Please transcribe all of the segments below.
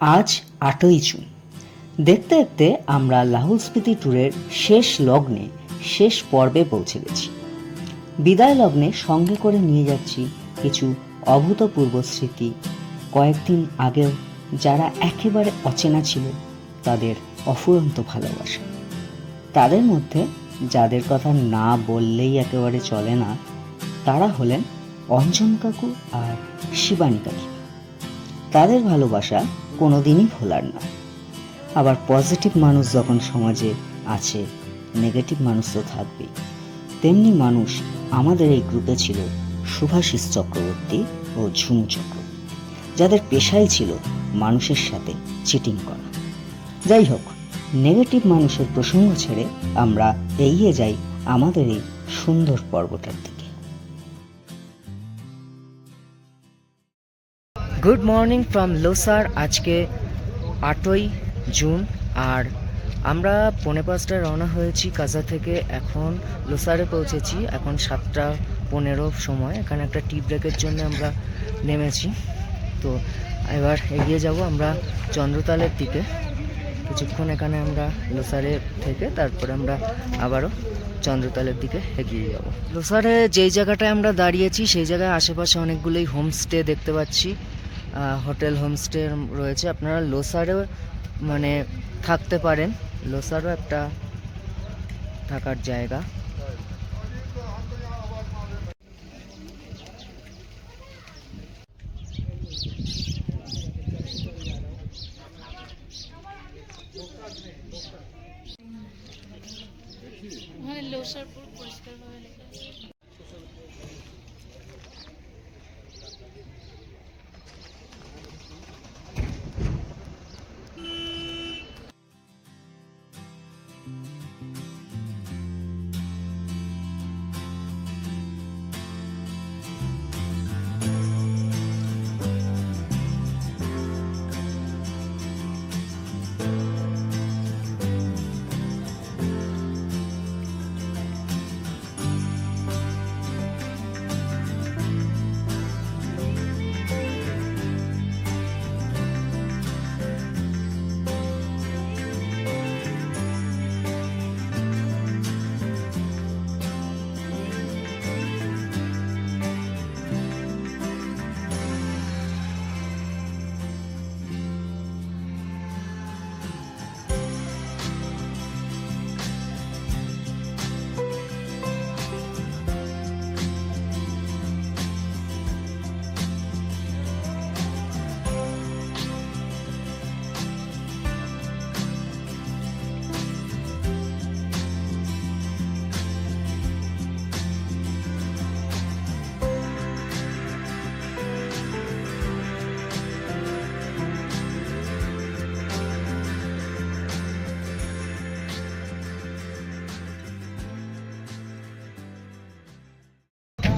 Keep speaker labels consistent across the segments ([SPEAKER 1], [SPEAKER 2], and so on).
[SPEAKER 1] আজ 8ই জুন। দেখতে দেখতে আমরা লাহুল স্পিতি ট্যুরের শেষ লগ্নে, শেষ পর্বে পৌঁছে গেছি। বিদায় লগ্নে সঙ্গে করে নিয়ে যাচ্ছি কিছু অভূতপূর্ব স্মৃতি, কয়েকদিন আগেও যারা একেবারে অচেনা ছিল তাদের অফুরন্ত ভালোবাসা। তাদের মধ্যে যাদের কথা না বললেই একেবারে চলে না, তারা হলেন অঞ্জন কাকু আর শিবানী কাকি। তাদের ভালোবাসা কোনোদিনই ভোলার না। আবার পজিটিভ মানুষ যখন সমাজে আছে, নেগেটিভ মানুষ তো থাকবেই। তেমনি মানুষ আমাদের এই গ্রুপে ছিল শুভাশিস চক্রবর্তী ও ঝুমু চক্রবর্তী, যাদের পেশাই ছিল মানুষের সাথে চিটিং করা। যাই হোক, নেগেটিভ মানুষের প্রসঙ্গ ছেড়ে আমরা এগিয়ে যাই আমাদের এই সুন্দর পর্বটার দিকে। Good morning from Losar. আজকে 8ই জুন আর আমরা 4:45 রওনা হয়েছি কাজা থেকে। এখন লোসারে পৌঁছেছি, এখন 7:15 সময়। এখানে একটা টি ব্রেকের জন্য আমরা নেমেছি। তো এবার এগিয়ে যাব আমরা চন্দ্রতালের দিকে। কিছুক্ষণ এখানে আমরা লোসারে থেকে তারপরে আমরা আবারও চন্দ্রতালের দিকে এগিয়ে যাব। লোসারে যেই জায়গাটায় আমরা দাঁড়িয়েছি সেই জায়গায় আশেপাশে অনেকগুলোই হোমস্টে দেখতে পাচ্ছি, হোটেল হোমস্টে রয়েছে। আপনারা লোসারেও মানে থাকতে পারেন, লোসারও একটা থাকার জায়গা।
[SPEAKER 2] লোসারপুর পরিষ্কারভাবে লেখা আছে।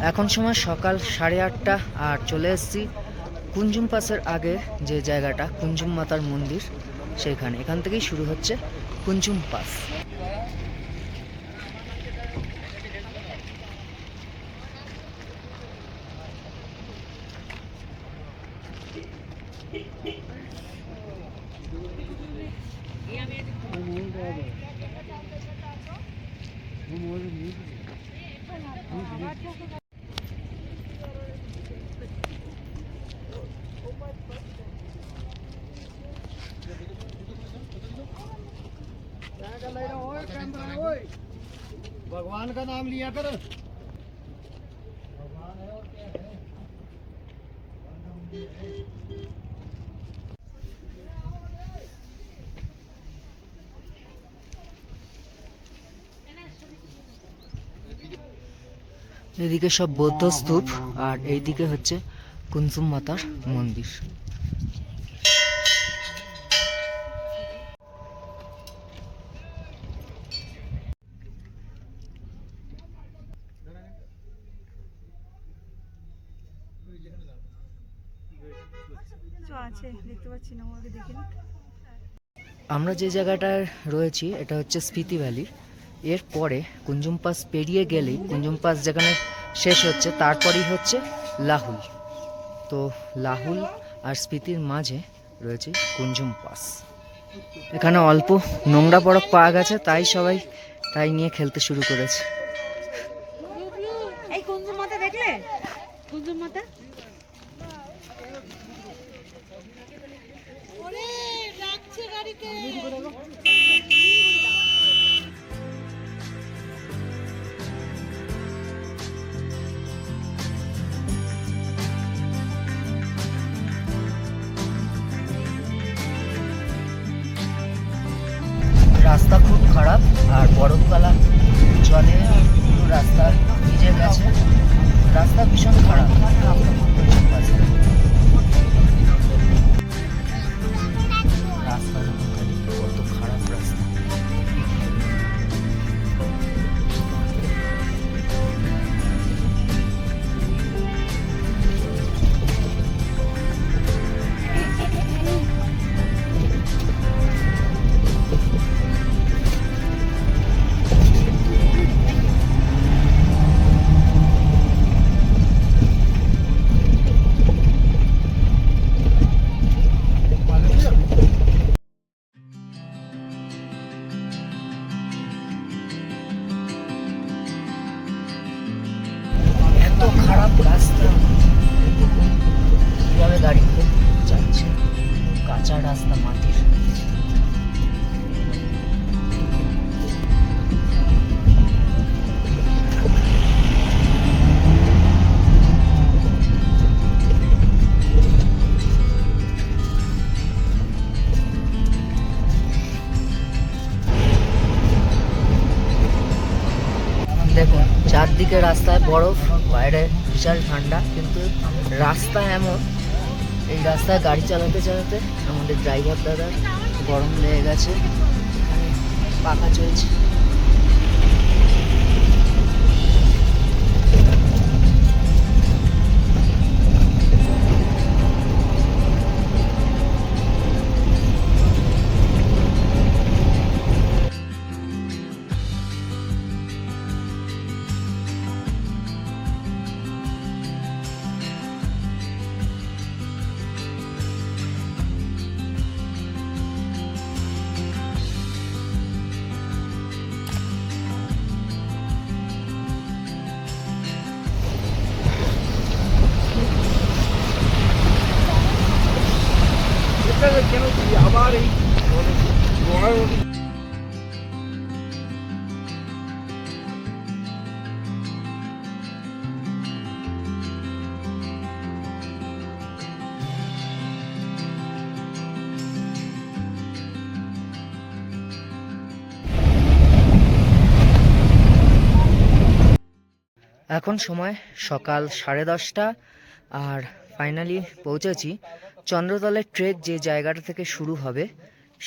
[SPEAKER 1] এখন সময় সকাল 8:30 আর চলে এসেছি কুঞ্জুম পাসের আগে যে জায়গাটা কুঞ্জুম মাতার মন্দির, সেইখানে। এখান থেকেই শুরু হচ্ছে কুঞ্জুম পাস।
[SPEAKER 3] भगवान का नाम लिया कर।
[SPEAKER 1] এদিকে সব বৌদ্ধ স্তূপ আর এইদিকে হচ্ছে কুঞ্জুম মাতার মন্দির। আমরা যে জায়গাটায় রয়েছি এটা হচ্ছে স্পিতি ভ্যালি। এরপরে কুঞ্জুম পাস পেরিয়ে গেলেই, কুঞ্জুম পাস যেখানে শেষ হচ্ছে তারপরেই হচ্ছে লাহুল। তো লাহুল আর স্পিতির মাঝে
[SPEAKER 4] রয়েছে কুঞ্জুম পাস। এখানে অল্প নোংরা বরফ পাওয়া গেছে, তাই সবাই তাই নিয়ে খেলতে শুরু করেছে।
[SPEAKER 2] এই কুঞ্জুম মাথা দেখলে? কুঞ্জুম মাথা ওরে রাখছে গাড়িতে।
[SPEAKER 4] রাস্তা খুব খারাপ, আর বরফতলা জলে পুরো রাস্তা ভিজে গেছে। রাস্তা ভীষণ খারাপ। রাস্তা দেখুন খালি, কত খারাপ রাস্তা। এত খারাপ রাস্তা, কিভাবে গাড়ি যাচ্ছে? কাঁচা রাস্তা, মাটির। দেখুন চারদিকে রাস্তায় বরফ, বাইরে বিশাল ঠান্ডা, কিন্তু রাস্তা এমন, এই রাস্তায় গাড়ি চালাতে চালাতে আমাদের ড্রাইভার দাদার গরম লেগে গেছে। এখানে পাখা চলছে।
[SPEAKER 3] আবার এই
[SPEAKER 4] এখন সময় সকাল 10:30, আর ফাইনালি পৌঁছেছি চন্দ্রতলের ট্রেক যে জায়গাটা থেকে শুরু হবে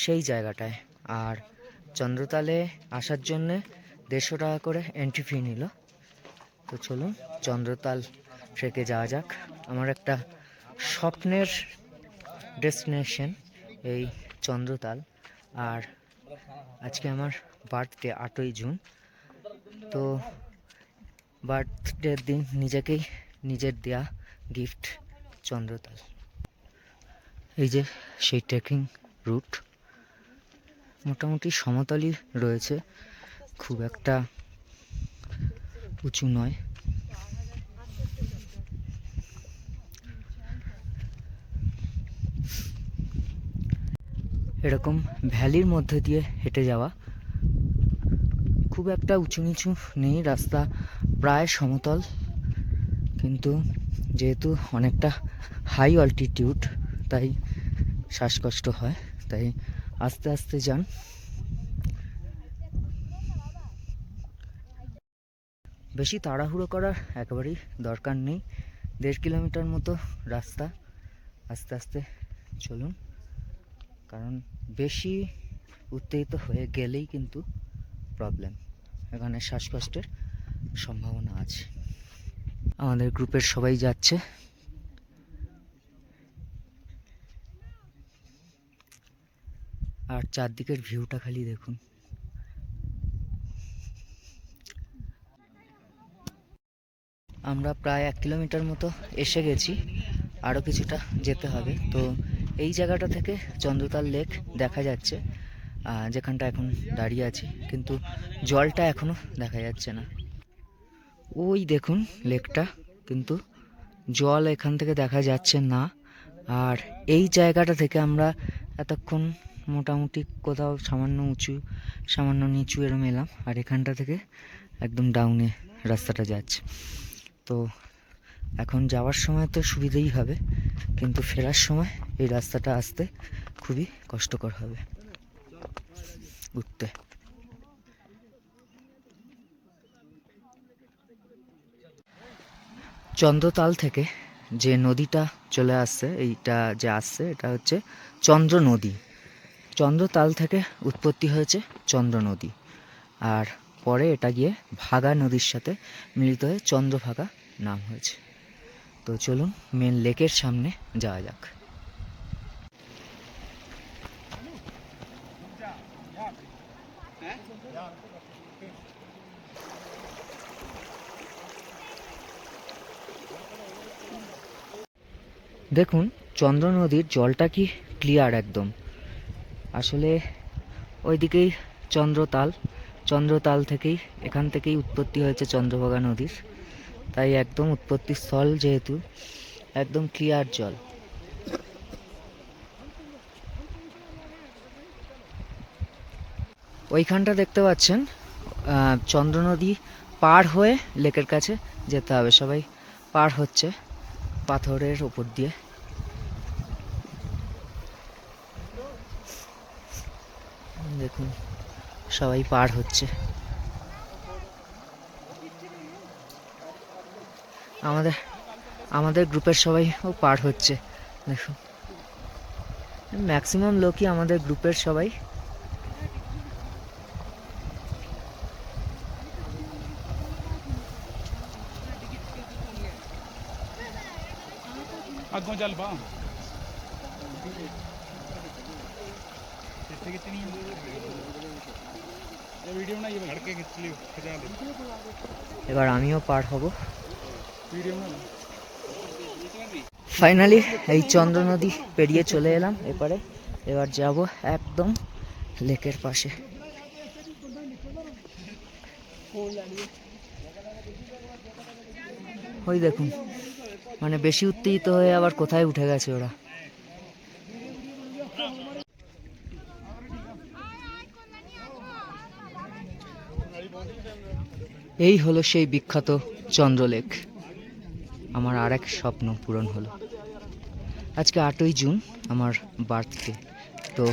[SPEAKER 4] সেই জায়গাটায়। আর চন্দ্রতালে আসার জন্যে 150 টাকা করে এন্ট্রি ফি নিল। তো চলুন চন্দ্রতাল ট্রেকে যাওয়া যাক। আমার একটা স্বপ্নের ডেস্টিনেশন এই চন্দ্রতাল। আর আজকে আমার বার্থডে 8ই জুন। তো বার্থডের দিন নিজেকেই নিজের দেয়া গিফট চন্দ্রতাল। এই যে সেই ট্রেকিং রুট, মোটামুটি সমতলই রয়েছে, খুব একটা উঁচু নয়। এরকম ভ্যালির মধ্যে দিয়ে হেঁটে যাওয়া, খুব একটা উঁচু নিচু নেই, রাস্তা প্রায় সমতল, কিন্তু যেহেতু অনেকটা হাই অল্টিটিউড তাই শ্বাসকষ্ট হয়, তাই আস্তে আস্তে যান। বেশি তাড়াহুড়ো করার একেবারেই দরকার নেই। 1.5 কিলোমিটার মতো রাস্তা, আস্তে আস্তে চলুন, কারণ বেশি উত্তেজিত হয়ে গেলেই কিন্তু প্রবলেম, এখানে শ্বাসকষ্টের সম্ভাবনা আছে। আমাদের গ্রুপের সবাই যাচ্ছে। আর চারদিকের ভিউটা খালি দেখুন। আমরা প্রায় 1 কিলোমিটার মতো এসে গেছি, আরও কিছুটা যেতে হবে। তো এই জায়গাটা থেকে চন্দ্রতাল লেক দেখা যাচ্ছে, যেখানটা এখন দাঁড়িয়ে আছি, কিন্তু জলটা এখনো দেখা যাচ্ছে না। ওই দেখুন লেকটা, কিন্তু জল এখান থেকে দেখা যাচ্ছে না। আর এই জায়গাটা থেকে আমরা এতক্ষণ মোটামুটি কোথাও সামান্য উঁচু সামান্য নিচু এরম এলাম, আর এখানটা থেকে একদম ডাউনে রাস্তাটা যাচ্ছে। তো এখন যাওয়ার সময় তো সুবিধেই হবে, কিন্তু ফেরার সময় এই রাস্তাটা আসতে খুবই কষ্টকর হবে উঠতে। চন্দ্রতাল থেকে যে নদীটা চলে আসছে, এইটা যে আসছে এটা হচ্ছে চন্দ্র নদী। চন্দ্রতাল থেকে উৎপত্তি হয়েছে চন্দ্র নদী, আর পরে এটা গিয়ে ভাগা নদীর সাথে মিলিত হয়ে চন্দ্রভাগা নাম হয়েছে। তো চলুন মেন লেকের সামনে যাওয়া যাক। দেখুন চন্দ্র নদীর জলটা কি ক্লিয়ার একদম। আসলে ওইদিকেই চন্দ্রতাল থেকেই, এখান থেকেই উৎপত্তি হয়েছে চন্দ্রভাগা নদীর, তাই একদম উৎপত্তি স্থল যেহেতু একদম ক্লিয়ার জল। ওইখানটা দেখতে পাচ্ছেন, চন্দ্র নদী পার হয়ে লেকের কাছে যেতে হবে। সবাই পার হচ্ছে পাথরের উপর দিয়ে। দেখুন সবাই পার হচ্ছে। আমাদের গ্রুপের সবাইও পার হচ্ছে। দেখুন ম্যাক্সিমাম লোকই আমাদের গ্রুপের সবাই। এবার আমিও পার হব। ফাইনালি এই চন্দ্র নদী পেরিয়ে চলে এলাম এপারে। এবার যাব একদম লেকের পাশে। ওই দেখুন, মানে বেশি উত্তেজিত হয়ে আবার কোথায় উঠে গেছে ওরা। এই হলো সেই বিখ্যাত চন্দ্রলেক। আমার আর এক স্বপ্ন পূরণ হলো। আজকে 8ই জুন আমার বার্থডে, তো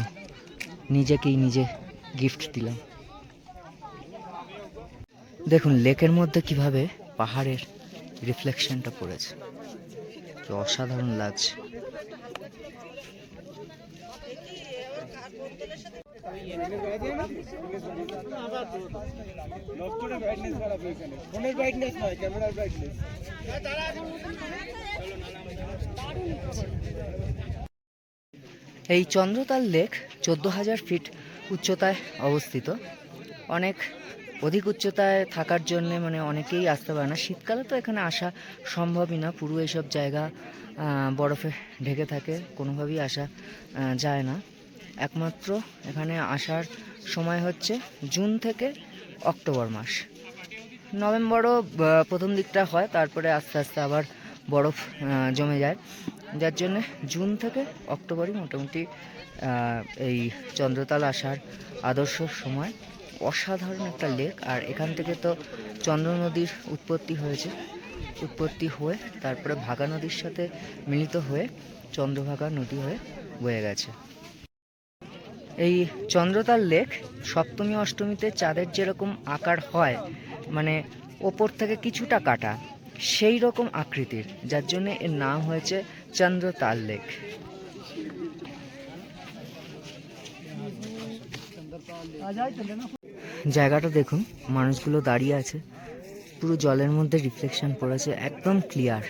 [SPEAKER 4] নিজেকেই নিজে গিফট দিলাম। দেখুন লেকের মধ্যে কিভাবে পাহাড়ের রিফ্লেকশনটা পড়েছে, কি অসাধারণ লাগছে। এই চন্দ্রতাল লেক 14,000 ফিট উচ্চতায় অবস্থিত। অনেক অধিক উচ্চতায় থাকার জন্য মানে অনেকেই আসতে পারে না। শীতকালে তো এখানে আসা সম্ভবই না, পুরো এইসব জায়গা বরফে ঢেকে থাকে, কোনোভাবেই আসা যায় না। একমাত্র এখানে আসার সময় হচ্ছে জুন থেকে অক্টোবর মাস। নভেম্বরও প্রথম দিকটা হয়, তারপরে আস্তে আস্তে আবার বরফ জমে যায়, যার জন্যে জুন থেকে অক্টোবরই মোটামুটি এই চন্দ্রতাল আসার আদর্শ সময়। অসাধারণ একটা লেক, আর এখান থেকে তো চন্দ্র নদীর উৎপত্তি হয়েছে। উৎপত্তি হয়ে তারপরে ভাগা নদীর সাথে মিলিত হয়ে চন্দ্রভাগা নদী হয়ে বয়ে গেছে। এই চন্দ্রতাল লেক সপ্তমী অষ্টমীতে চাঁদের যেরকম আকার হয়, মানে ওপর থেকে কিছুটা কাটা, সেই রকম আকৃতির, যার জন্য এর নাম হয়েছে চন্দ্রতাল লেক। জায়গাটা দেখুন, মানুষগুলো দাঁড়িয়ে আছে, পুরো জলের মধ্যে রিফ্লেকশন পড়েছে, একদম ক্লিয়ার।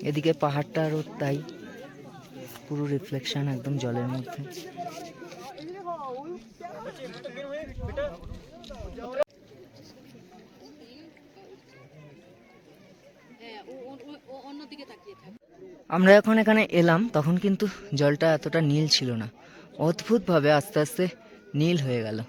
[SPEAKER 4] এদিকে পাহাড়টারও তাই, পুরো রিফ্লেকশন একদম জলের মধ্যে।
[SPEAKER 2] অন্যদিকে তাকিয়ে থাকে।
[SPEAKER 4] আমরা এখন এখানে এলাম তখন কিন্তু জলটা এতটা নীল ছিল না, অদ্ভুতভাবে আস্তে আস্তে নীল হয়ে গেল।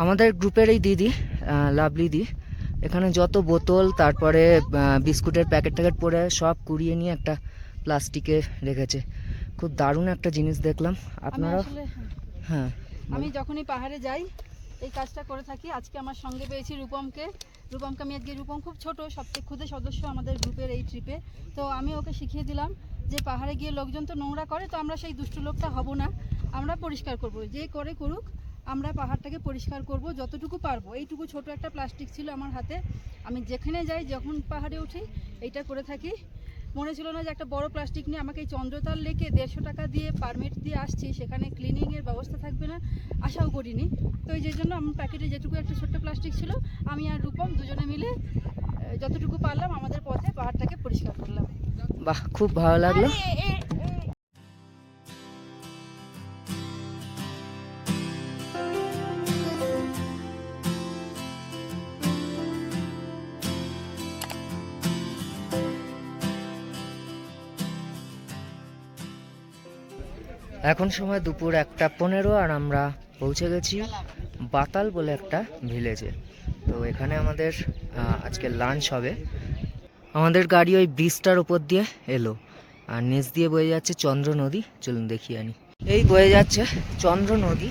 [SPEAKER 4] আমাদের গ্রুপের এই দিদি, লাভলি দি, এখানে যত বোতল তারপরে বিস্কুটের প্যাকেট ট্যাকেট পরে সব কুড়িয়ে নিয়ে একটা প্লাস্টিকে রেখেছে। খুব দারুণ একটা জিনিস দেখলাম। আপনারা? হ্যাঁ,
[SPEAKER 2] আমি যখনই পাহাড়ে যাই এই কাজটা করে থাকি। আজকে আমার সঙ্গে পেয়েছি রূপমকে আমি আজকে, রূপম খুব ছোট, সবচেয়ে ক্ষুদে সদস্য আমাদের গ্রুপের এই ট্রিপে। তো আমি ওকে শিখিয়ে দিলাম যে পাহাড়ে গিয়ে লোকজন তো নোংরা করে, তো আমরা সেই দুষ্টু লোকটা হব না, আমরা পরিষ্কার করব। যে করে করুক, আমরা পাহাড়টাকে পরিষ্কার করব যতটুকু পারবো। এইটুকু ছোট একটা প্লাস্টিক ছিল আমার হাতে, আমি যেখানে যাই যখন পাহাড়ে উঠি এইটা করে থাকি। মনে ছিল না যে একটা বড় প্লাস্টিক নিয়ে আমাকে এই চন্দ্রতাল লেকে 150 টাকা দিয়ে পারমিট দিয়ে আসছি, সেখানে ক্লিনিংয়ের ব্যবস্থা থাকবে না, আশাও করিনি। তো এই যে জন্য আমার প্যাকেটে যেটুকু একটা ছোট্ট প্লাস্টিক ছিল, আমি আর রূপম দুজনে মিলে যতটুকু পারলাম আমাদের পথে পাহাড়টাকে পরিষ্কার করলাম।
[SPEAKER 4] বাহ, খুব ভালো লাগলো। এখন সময় দুপুর 1:15 আর আমরা পৌঁছে গেছি বাতাল বলে একটা ভিলেজে। তো এখানে আমাদের আজকে লাঞ্চ হবে। আমাদের গাড়ি ওই ব্রিজটার উপর দিয়ে এলো, আর নিচ দিয়ে বয়ে যাচ্ছে চন্দ্র নদী। চলুন দেখিয়ে আনি। এই বয়ে যাচ্ছে চন্দ্র নদী,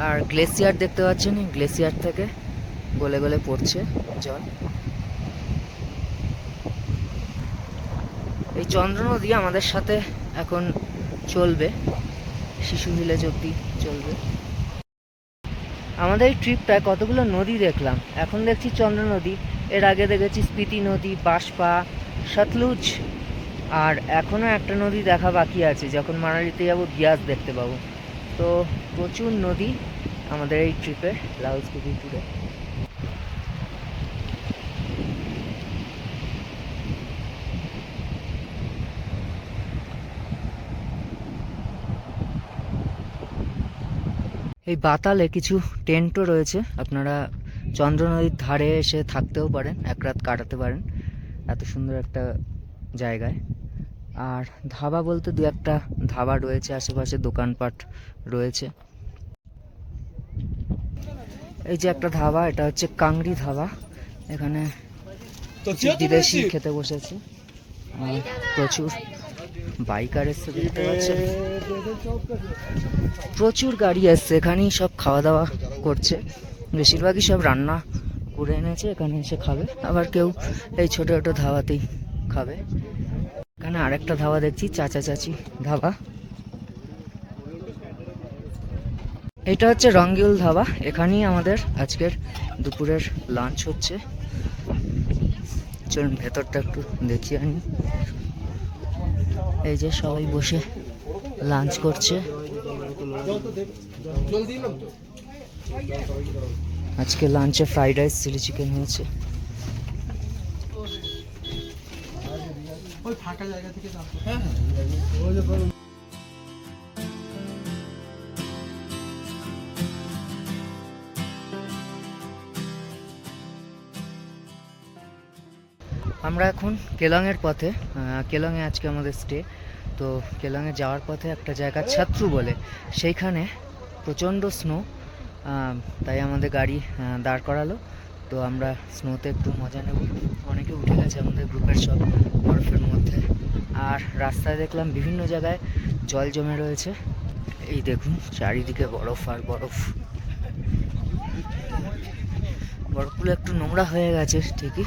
[SPEAKER 4] আর গ্লেসিয়ার দেখতে পাচ্ছেন, গ্লেসিয়ার থেকে গলে গলে পড়ছে জল। এই চন্দ্র নদী আমাদের সাথে এখন চলবে, শিশু ভিলেজ অব্দি চলবে। আমাদের এই ট্রিপটায় কতগুলো নদী দেখলাম। এখন দেখছি চন্দ্র নদী, এর আগে দেখেছি স্পিতি নদী, বাঁশপা, সতলুজ, আর এখনও একটা নদী দেখা বাকি আছে। যখন মানালিতে যাবো বিয়াস দেখতে পাবো। তো প্রচুর নদী আমাদের এই ট্রিপে, লাহুল স্পিতি ট্যুরে। এই বাতালে কিছু টেন্টও রয়েছে, আপনারা চন্দ্র নদীর ধারে এসে থাকতেও পারেন, এক রাত কাটাতে পারেন এত সুন্দর একটা জায়গায়। আর ধাবা বলতে 2-1টা ধাবা রয়েছে, আশেপাশে দোকানপাট রয়েছে। এই যে একটা ধাবা, এটা হচ্ছে কাংড়ি ধাবা। এখানে বিদেশি খেতে বসেছে, আর প্রচুর বাইকার এসছে দেখতে পাচ্ছেন, প্রচুর গাড়ি আসছে। এখানেই সব খাওয়া দাওয়া করছে, বেশিরভাগই সব রান্না করে এনেছে, এখানে এসে খাবে। আবার কেউ এই ছোট ছোট ধাবাতেই খাবে। এখানে আরেকটা ধাবা দেখছি, চাচা চাচি ধাবা। এটা হচ্ছে রঙ্গিউল ধাবা, এখানেই আমাদের আজকের দুপুরের লাঞ্চ হচ্ছে। চলুন ভেতরটা একটু দেখিয়ে আনি। এই যে সবাই বসে লাঞ্চ করছে। আজকে লাঞ্চে ফ্রাইড রাইস, চিলি চিকেন হয়েছে। আমরা এখন কেলংয়ের পথে, কেলংয়ে আজকে আমাদের স্টে। তো কেলংয়ে যাওয়ার পথে একটা জায়গা ছাত্রু বলে, সেইখানে প্রচণ্ড স্নো, তাই আমাদের গাড়ি দাঁড় করালো। তো আমরা স্নোতে একটু মজা নেব। অনেকে উঠে গেছে আমাদের গ্রুপের সব বরফের মধ্যে। আর রাস্তায় দেখলাম বিভিন্ন জায়গায় জল জমে রয়েছে। এই দেখুন চারিদিকে বরফ আর বরফ। বরফগুলো একটু নোংরা হয়ে গেছে ঠিকই।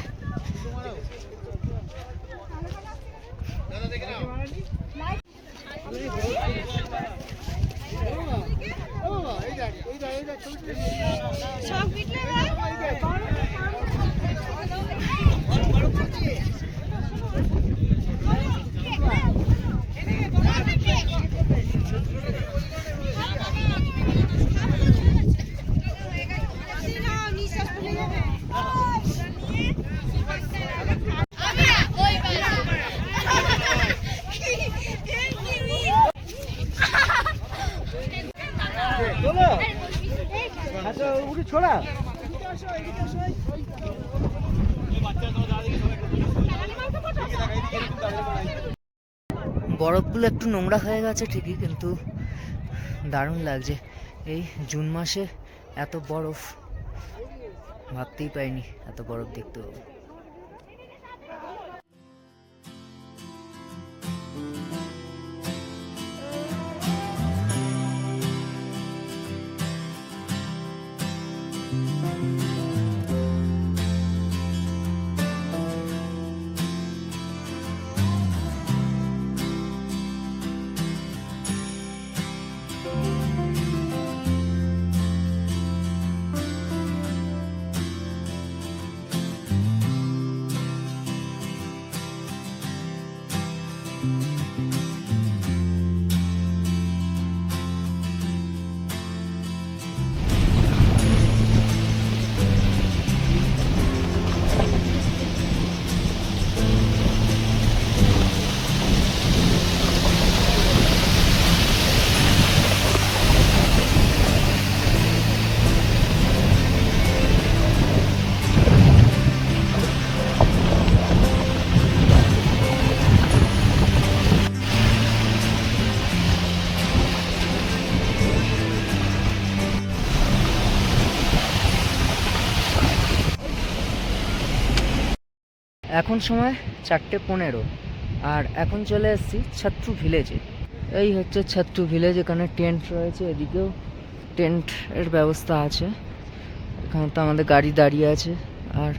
[SPEAKER 3] আচ্ছা উঠে ছোড়া
[SPEAKER 4] বরফগুলো একটু নোংরা হয়ে গেছে ঠিকই, কিন্তু দারুণ লাগছে। এই জুন মাসে এত বরফ ভাবতেই পারিনি, এত বরফ দেখতে পাবো। এখন সময় 4:15 আর এখন চলে এসেছি ছত্রু ভিলেজে। এই হচ্ছে ছত্রু ভিলেজ, এখানে টেন্ট রয়েছে, এদিকেও টেন্টের ব্যবস্থা আছে। এখানে তো আমাদের গাড়ি দাঁড়িয়ে আছে, আর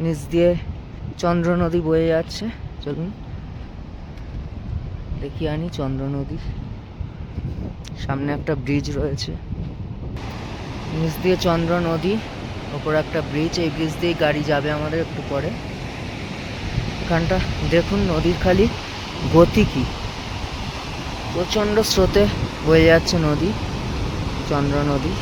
[SPEAKER 4] নিচ দিয়ে চন্দ্র নদী বয়ে যাচ্ছে। চলুন দেখি আনি চন্দ্র নদী। সামনে একটা ব্রিজ রয়েছে, নিচ দিয়ে চন্দ্র নদী, ওপরে একটা ব্রিজ, এই ব্রিজ দিয়েই গাড়ি যাবে আমাদের একটু পরে। এখানটা দেখুন নদীর খালি গতি কি, প্রচণ্ড স্রোতে বয়ে যাচ্ছে নদী, চন্দ্র নদী।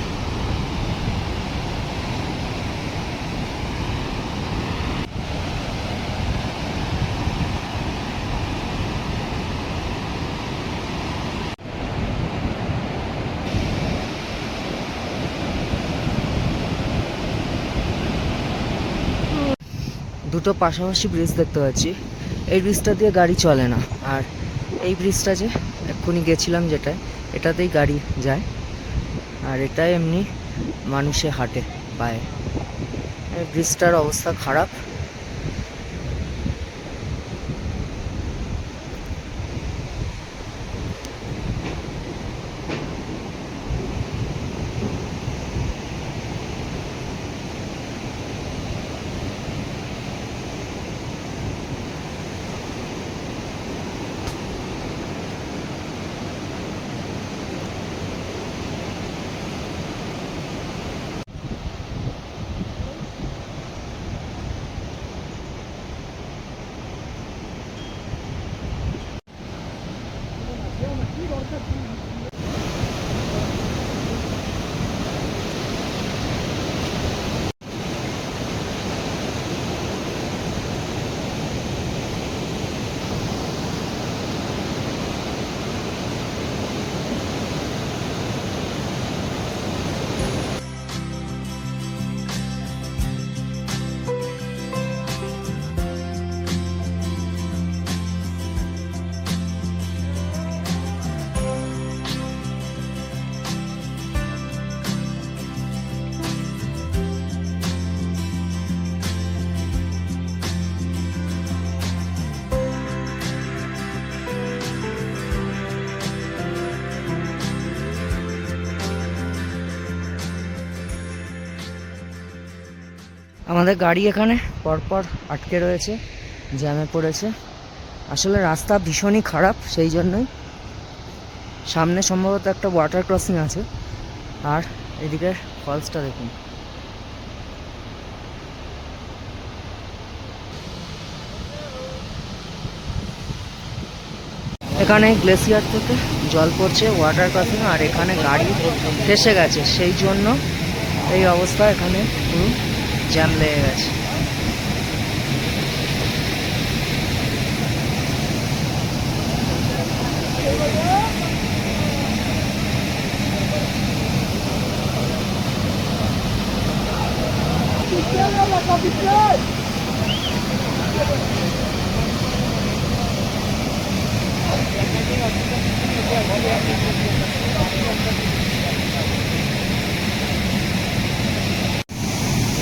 [SPEAKER 4] দুটো পাশাপাশি ব্রিজ দেখতে পাচ্ছি। এই ব্রিজটা দিয়ে গাড়ি চলে না, আর এই ব্রিজটা যে এক্ষুনি গেছিলাম যেটায়, এটাতেই গাড়ি যায়, আর এটাই এমনি মানুষে হাঁটে পায়ে। এই ব্রিজটার অবস্থা খারাপ। আমাদের গাড়ি এখানে পরপর আটকে রয়েছে, জ্যামে পড়েছে। আসলে রাস্তা ভীষণই খারাপ, সেই জন্যই। সামনে সম্ভবত একটা ওয়াটার ক্রসিং আছে, আর এদিকে ফলসটা দেখুন। এখানে গ্লেসিয়ার থেকে জল পড়ছে, ওয়াটার ক্রসিং, আর এখানে গাড়ি ফেসে গেছে, সেই জন্য এই অবস্থা এখানে পুরো। জ্যাম লেগে গেছে।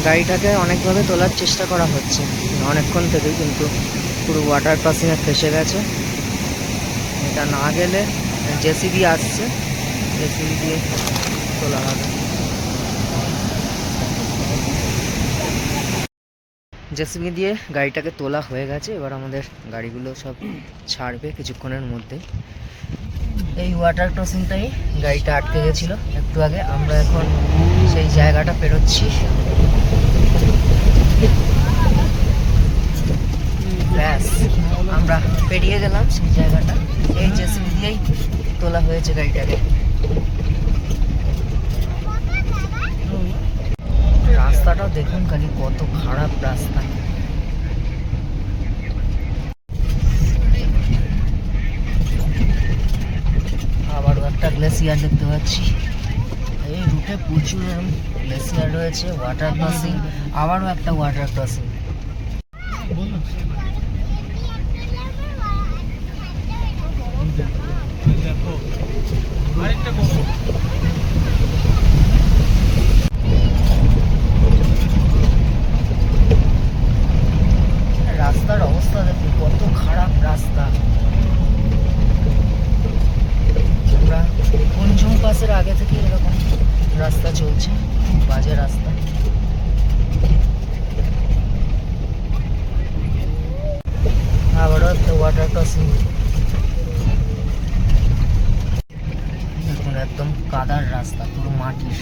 [SPEAKER 4] গাড়িটাকে অনেকভাবে তোলার চেষ্টা করা হচ্ছে অনেকক্ষণ থেকে, কিন্তু পুরো ওয়াটার ক্রসিংয়ে ফেসে গেছে। এটা না গেলে জেসিবি আসছে, জেসিবি দিয়ে তোলা হবে। জেসিবি দিয়ে গাড়িটাকে তোলা হয়ে গেছে। এবার আমাদের গাড়িগুলো সব ছাড়বে কিছুক্ষণের মধ্যে। এই ওয়াটার ক্রসিংটাই গাড়িটা আটকে গেছিল একটু আগে, আমরা এখন সেই জায়গাটা পেরোচ্ছি। ব্যাস, আমরা পেরিয়ে গেলাম সেই জায়গাটা। এই জেসিবি দিয়েই তোলা হয়েছে গাড়িটাকে। রাস্তাটাও দেখুন খালি কত খারাপ রাস্তা। আবারও একটা গ্লেসিয়ার দেখতে পাচ্ছি। এই রুটে প্রচুর এরকম গ্লেসিয়ার রয়েছে, ওয়াটার ক্রসিং, আবারও একটা ওয়াটার ক্রসিং। রাস্তার অবস্থা দেখুন কত খারাপ রাস্তা। আমরা কুঞ্জুম পাসের আগে থেকে এরকম রাস্তা চলছে, বাজে রাস্তা। আবারও একটা ওয়াটার ক্রসিং। দেখুন একদম কাদার রাস্তা, পুরো মাটির।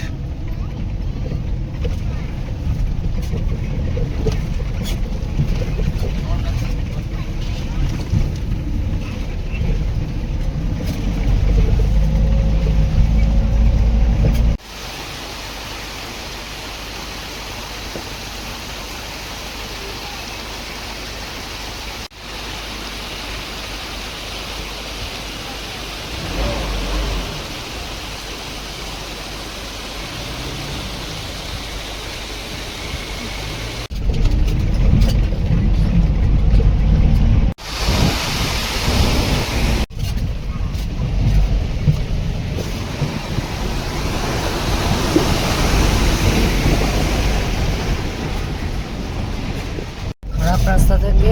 [SPEAKER 4] রাস্তা থেকে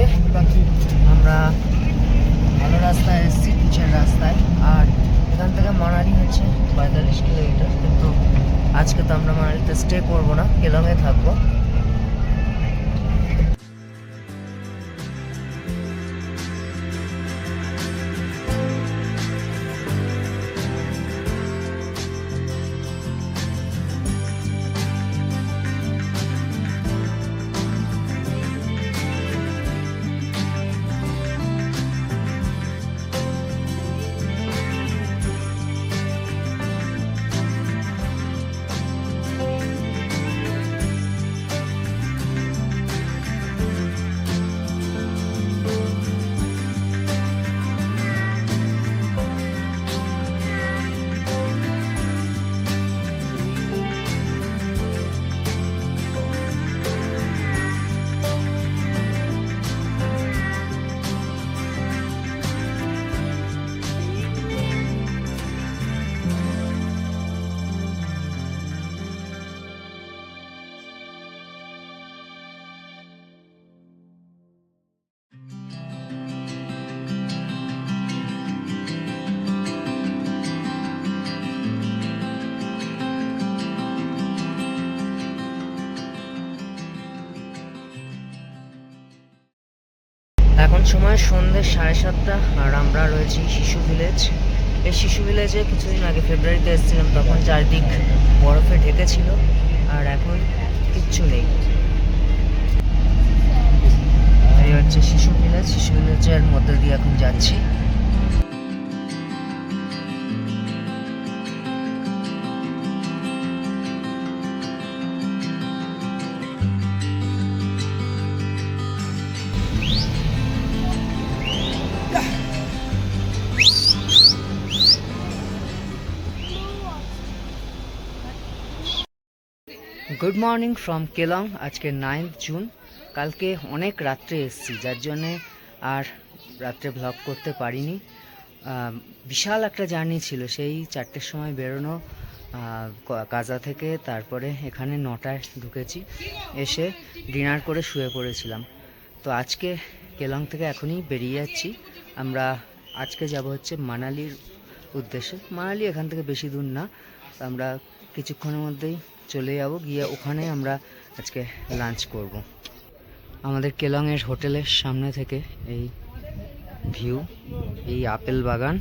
[SPEAKER 4] আমরা ভালো রাস্তায় এসেছি, পিচের রাস্তায়। আর এখান থেকে মানালি হচ্ছে 45 কিলোমিটার, কিন্তু আজকে তো আমরা মানালিতে স্টে করবো না, কেলংয়ে থাকবো। এখন সময় সন্ধ্যে 7:30, আর আমরা রয়েছি শিশু ভিলেজ। এই শিশু ভিলেজে কিছুদিন আগে ফেব্রুয়ারিতে এসেছিলাম, তখন চারদিক বরফে ঢেকেছিল, আর এখন কিচ্ছু নেই। এই হচ্ছে শিশু ভিলেজ। শিশু ভিলেজের মধ্যে দিয়ে এখন যাচ্ছি। Good morning from Keylong. আজকে 9th জুন। কালকে অনেক রাত্রে এসেছি, যার জন্যে আর রাত্রে ভ্লগ করতে পারিনি। বিশাল একটা জার্নি ছিল, সেই 4টের সময় বেরোনো কাজা থেকে, তারপরে এখানে 9টায় ঢুকেছি, এসে ডিনার করে শুয়ে পড়েছিলাম। তো আজকে কেলং থেকে এখনই বেরিয়ে যাচ্ছি। আমরা আজকে যাব হচ্ছে মানালির উদ্দেশ্যে। মানালি এখান থেকে বেশি দূর না, তো আমরা কিছুক্ষণের মধ্যেই চলে যাব, গিয়ে ওখানে আমরা আজকে লাঞ্চ করব। আমাদের কেলংয়ের হোটেলের সামনে থেকে এই ভিউ, এই আপেল বাগান।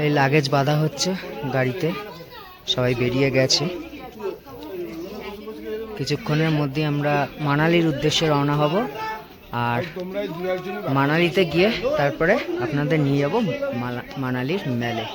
[SPEAKER 4] এই লাগেজ বাঁধা হচ্ছে গাড়িতে, সবাই বেরিয়ে গেছে। কিছুক্ষণের মধ্যে আমরা মানালির উদ্দেশ্যে রওনা হব, আর মানালিতে গিয়ে তারপরে আপনাদের নিয়ে যাব মানালির মেলে।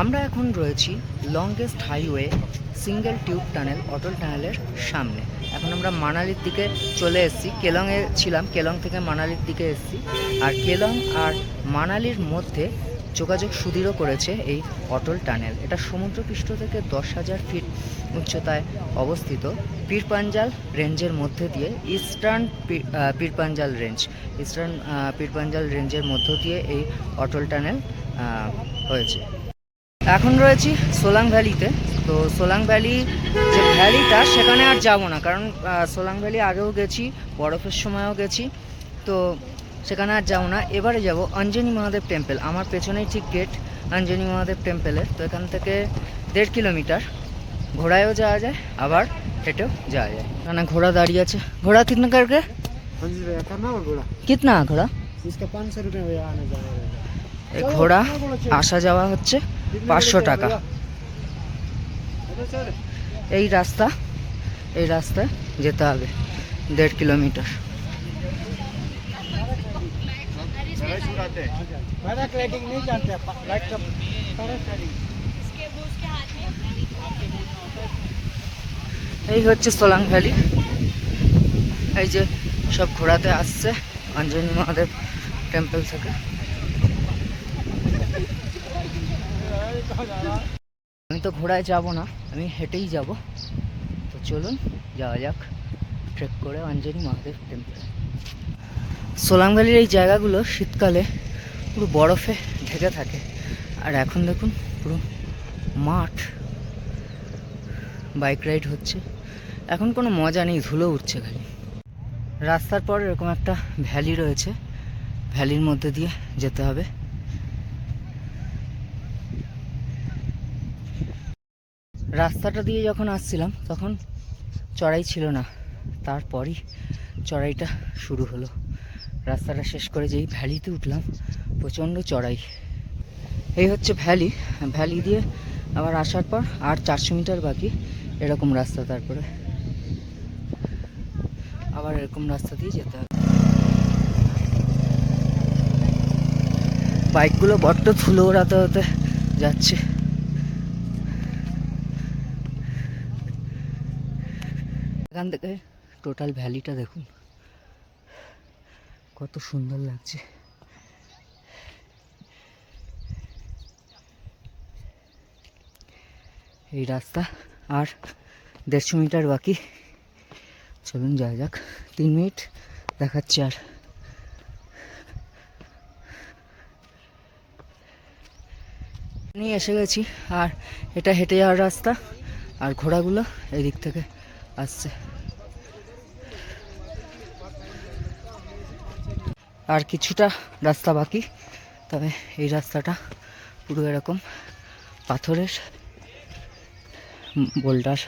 [SPEAKER 4] আমরা এখন রয়েছি longest highway single tube tunnel, Atal টানেলের সামনে। এখন আমরা মানালির দিকে চলে এসেছি। কেলংয়ে ছিলাম, কেলং থেকে মানালির দিকে এসেছি। আর কেলং আর মানালির মধ্যে যোগাযোগ সুদৃঢ় করেছে এই অটল টানেল। এটা সমুদ্রপৃষ্ঠ থেকে 10,000 ফিট উচ্চতায় অবস্থিত, পীরপাঞ্জাল রেঞ্জের মধ্যে দিয়ে। ইস্টার্ন পীরপাঞ্জাল রেঞ্জের মধ্য দিয়ে এই অটল টানেল হয়েছে। এখন রয়েছি সোলাং ভ্যালিতে। তো সোলাং ভ্যালি যে ভ্যালিটা, সেখানে আর যাব না, কারণ সোলাং ভ্যালি আগেও গেছি, বরফের সময়ও গেছি, তো সেখানে আর যাবো না। এবারে যাব অঞ্জনি মহাদেব টেম্পল। আমার পেছনেই ঠিক গেট অঞ্জনি মহাদেব টেম্পলের। তো এখান থেকে 1.5 কিলোমিটার, ঘোড়ায়ও যাওয়া যায়, আবার হেঁটেও যাওয়া যায়। এখানে ঘোড়া দাঁড়িয়ে আছে। ঘোড়া কিতনা করকে?
[SPEAKER 3] 5 रुपया करना और घोड़ा
[SPEAKER 4] কিতনা ঘোড়া?
[SPEAKER 3] इसका 500 रुपया भैया आने जाने रहेगा।
[SPEAKER 4] এই ঘোড়া আসা যাওয়া হচ্ছে 500 টাকা। এই রাস্তায় যেতে হবে 1.5 কিলোমিটার।
[SPEAKER 3] पैराग्लाइडिंग नहीं जानते, लाइट का पैराग्लाइडिंग।
[SPEAKER 4] এই হচ্ছে সোলাং ভ্যালি। এই যে সব ঘোড়াতে আসছে অঞ্জনি মহাদেব টেম্পল থেকে। আমি তো ঘোড়ায় যাব না, আমি হেঁটেই যাব। তো চলুন যাওয়া যাক ট্রেক করে অঞ্জনি মহাদেব টেম্পল। সোলাং ভ্যালির এই জায়গাগুলো শীতকালে পুরো বরফে ঢেকে থাকে, আর এখন দেখুন পুরো মাঠ। বাইক রাইড হচ্ছে, এখন কোনো মজা নেই, ধুলো উঠছে খালি। রাস্তার পর এরকম একটা ভ্যালি রয়েছে, ভ্যালির মধ্যে দিয়ে যেতে হবে। রাস্তাটা দিয়ে যখন আসছিলাম তখন চড়াই ছিল না, তারপরই চড়াইটা শুরু হলো। রাস্তাটা শেষ করে যেই ভ্যালিতে উঠলাম, প্রচণ্ড চড়াই। এই হচ্ছে ভ্যালি দিয়ে আবার আসার পর আর 400 মিটার বাকি এরকম রাস্তা, তারপরে আবার এরকম রাস্তা দিয়ে যেতে হবে। বাইকগুলো বড্ড ধুলো ওড়াতে হতে যাচ্ছে। এখান থেকে টোটাল ভ্যালিটা দেখুন, কত সুন্দর লাগছে। এই রাস্তা আর 150 মিটার বাকি, চলুন যাওয়া যাক। 3 মিনিট দেখাচ্ছি আর। নিয়ে এসে গেছি, আর এটা হেঁটে যাওয়ার রাস্তা, আর ঘোড়াগুলো এই দিক থেকে আসছে। আর কিছুটা রাস্তা বাকি, তবে এই রাস্তাটা পুরো এরকম পাথরের বোল্ডার।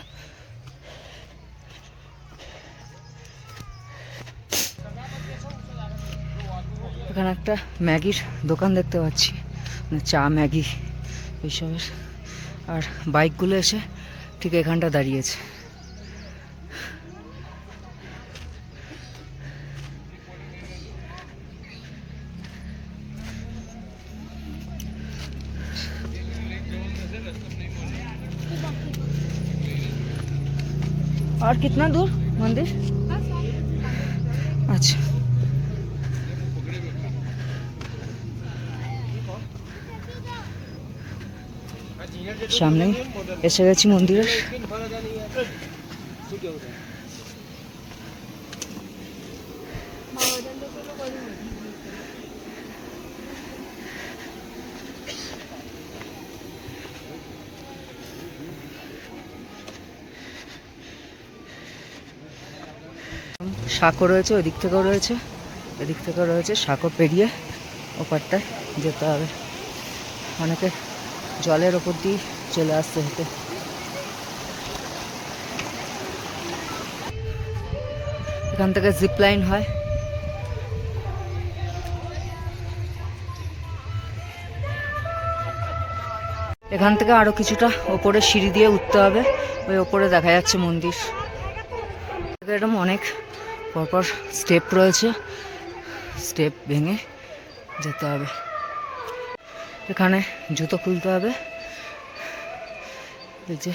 [SPEAKER 4] এখানে একটা ম্যাগির দোকান দেখতে পাচ্ছি, চা ম্যাগি এইসবের। আর বাইকগুলো এসে ঠিক এখানটা দাঁড়িয়েছে। और कितना दूर मंदिर? अच्छा, সামনে এসে গেছি মন্দিরের। সাঁকো রয়েছে, ওই দিক থেকেও রয়েছে, এদিক থেকেও রয়েছে। সাঁকো পেরিয়ে ওপারটায় যেতে হবে। অনেকে জলের ওপর দিয়ে চলে আসতে হেঁটে। এখান থেকে জিপ লাইন হয়। এখান থেকে আরো কিছুটা ওপরে সিঁড়ি দিয়ে উঠতে হবে, ওই ওপরে দেখা যাচ্ছে মন্দির। এরকম অনেক পরপর স্টেপ রয়েছে, স্টেপ ভেঙে যেতে হবে। এখানে জুতো খুলতে হবে, এই যে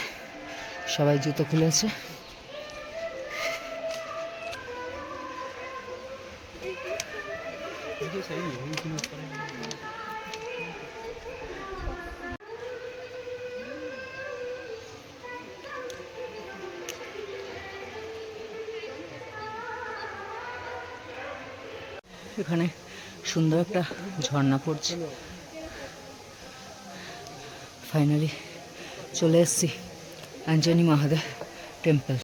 [SPEAKER 4] সবাই জুতো খুলেছে। এখানে সুন্দর একটা ঝর্ণা পড়ছে। ফাইনালি চলে এসেছি আঞ্জনি মহাদেব টেম্পল।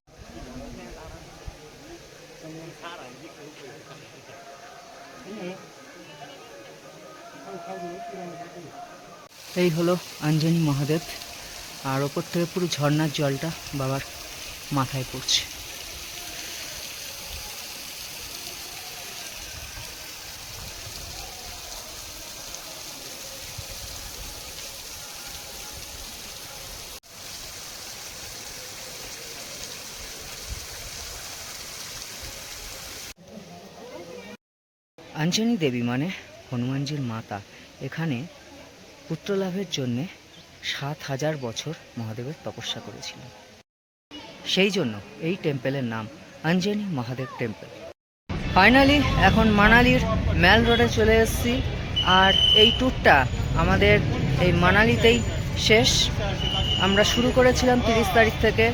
[SPEAKER 4] এই হলো আঞ্জনি মহাদেব, আর ওপর থেকে পুরো ঝর্ণার জলটা বাবার মাথায় পড়ছে। আঞ্জনি দেবী মানে হনুমানজির মাতা। এখানে পুত্র লাভের জন্যে 7000 বছর মহাদেবের তপস্যা করেছিলেন, সেই জন্য এই টেম্পেলের নাম আঞ্জনি মহাদেব টেম্পল। ফাইনালি এখন মানালির ম্যাল রোডে চলে এসেছি, আর এই ট্যুরটা আমাদের এই মানালিতেই শেষ। আমরা শুরু করেছিলাম 30 তারিখ থেকে,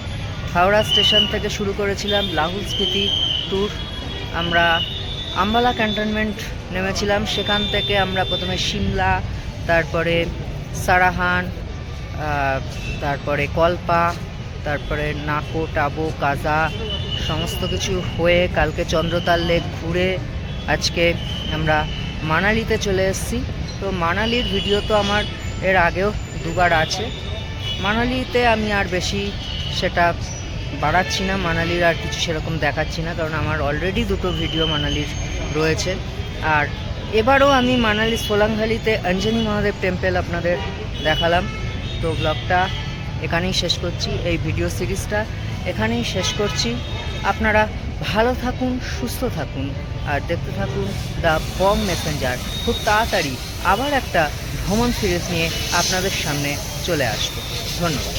[SPEAKER 4] হাওড়া স্টেশন থেকে শুরু করেছিলাম লাহুল স্পিতি ট্যুর। আমরা আম্বালা ক্যান্টনমেন্ট নেমেছিলাম, সেখান থেকে আমরা প্রথমে সিমলা, তারপরে সারাহান, তারপরে কল্পা, তারপরে নাকো টাবো কাজা সমস্ত কিছু হয়ে কালকে চন্দ্রতাল লেক ঘুরে আজকে আমরা মানালিতে চলে এসেছি। তো মানালির ভিডিও তো আমার এর আগেও দুবার আছে। মানালিতে আমি আর বেশি সেটা বাড়াচ্ছি না, মানালির আর কিছু সেরকম দেখাচ্ছি না, কারণ আমার অলরেডি 2টো ভিডিও মানালির রয়েছে। আর এবারও আমি মানালির সোলাং ভ্যালিতে আঞ্জনি মহাদেব টেম্পল আপনাদের দেখালাম। তো ব্লগটা এখানেই শেষ করছি, এই ভিডিও সিরিজটা এখানেই শেষ করছি। আপনারা ভালো থাকুন, সুস্থ থাকুন, আর দেখতে থাকুন দ্য বম মেসেঞ্জার। খুব তাড়াতাড়ি আবার একটা ভ্রমণ সিরিজ নিয়ে আপনাদের সামনে চলে আসবো। ধন্যবাদ।